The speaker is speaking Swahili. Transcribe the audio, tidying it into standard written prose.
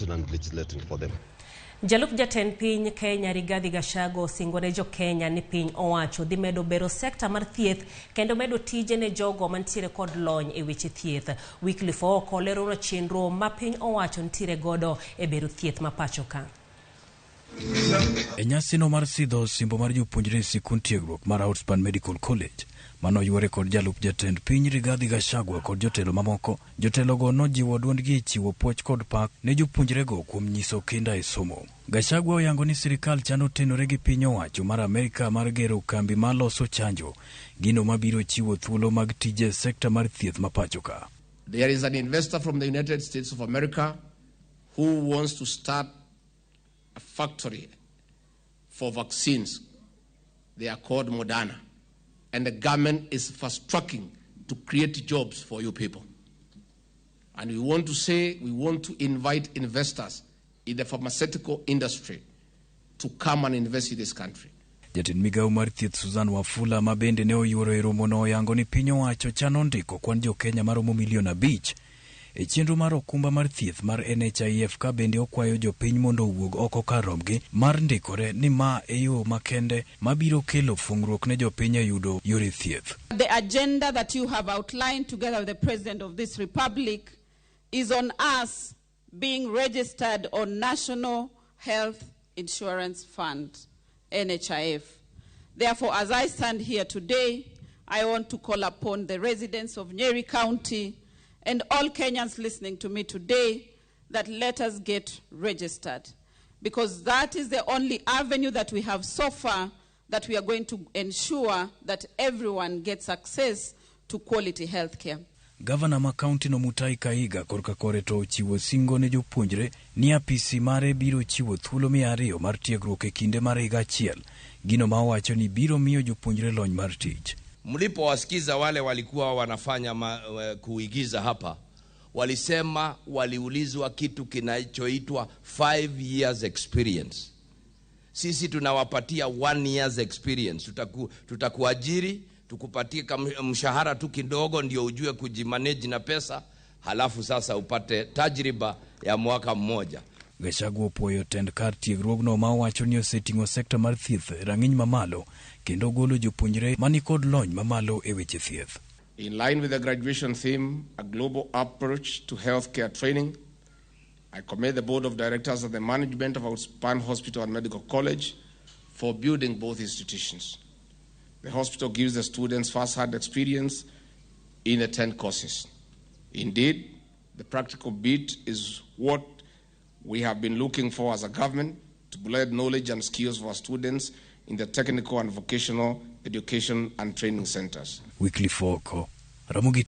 implementing and legislating for them. Jalup jatend piny Kenya Rigathi Gachagua osingo ne jokenya ni piny owacho dhi medo bero sekta mar thieth kendo medo tije ne jogo mantiere kod lony e weche thieth. Wycliffe Ooko lero chenro ma piny owacho ntiere godo e bero thieth ma pacho ka. E nyasino mar sidho simbo mar jopuonjre sikund tiegruok mar Outspan Medical College mano yuore kod jalup jatend piny Rigathi Gachagua kod jotelo mamoko, jotelogo nojiwo duondgi e chiwo puoch kod pak ne jopuonjrego kuom nyiso kinda e somo. Gachagua oyango ni sirikal chano tenore gi piny owacho mar Amerika mar gero kambi ma loso chanjo, gino mabiro chiwo thuolo mag tije sekta mar thieth ma pacho ka. There is an investor from the United States of America who wants to start a factory for vaccines. They are called Moderna. And the government is fast-tracking to create jobs for you people. And we want to invite investors in the pharmaceutical industry to come and invest in this country. Jatend migao mar thieth Susan Wafula ma bende ne oyuoro e romono oyango ni piny owacho chano ndiko kwan jokenya maromo milion 5 e chenro mar okumba mar thieth mar NHIF ka bende okwayo jopiny mondo owuog oko kar romgi mar ndikore ni ma e yo makende mabiro kelo fungruok ne jopiny e yudo yore thieth. The agenda that you have outlined together with the President of this Republic is on us being registered on National Health Insurance Fund, NHIF. Therefore, as I stand here today, I want to call upon the residents of Nyeri County and all Kenyans listening to me today that let us get registered, because that is the only avenue that we have so far that we are going to ensure that everyone gets access to quality health care. Governor ma county no Mutai Kaiga korka koreto chiwo singo ne jopuonjre ni apisi mare biro chiwo thuolo 200 mar tiegruok e kinde mar higa achiel, gino ma owacho ni biro miyo jopuonjre lony mar tich. Mlipo wasikiza wale walikuwa wanafanya kuigiza hapa, walisema waliulizwa kitu kinachoitwa 5 years experience. Sisi tunawapatia 1 years experience. Tutakuajiri, tukupatie mshahara tu kidogo ndio ujue kujimanage na pesa, halafu sasa upate tajriba ya mwaka mmoja. Gachagua opuoyo tend kar tiegruogno ma owacho ni oseting'o sekta mar thieth rang'iny mamalo kendo golo jopuonjre mani kod lony mamalo e weche thieth. In line with the graduation theme, a global approach to healthcare training, I commend the board of directors and the management of Outspan Hospital and Medical College for building both institutions. The hospital gives the students first-hand experience in the 10 courses. Indeed, the practical bit is what we have been looking for as a government, to blend knowledge and skills for our students in the technical and vocational education and training centers. Wycliffe Ooko, Ramogi.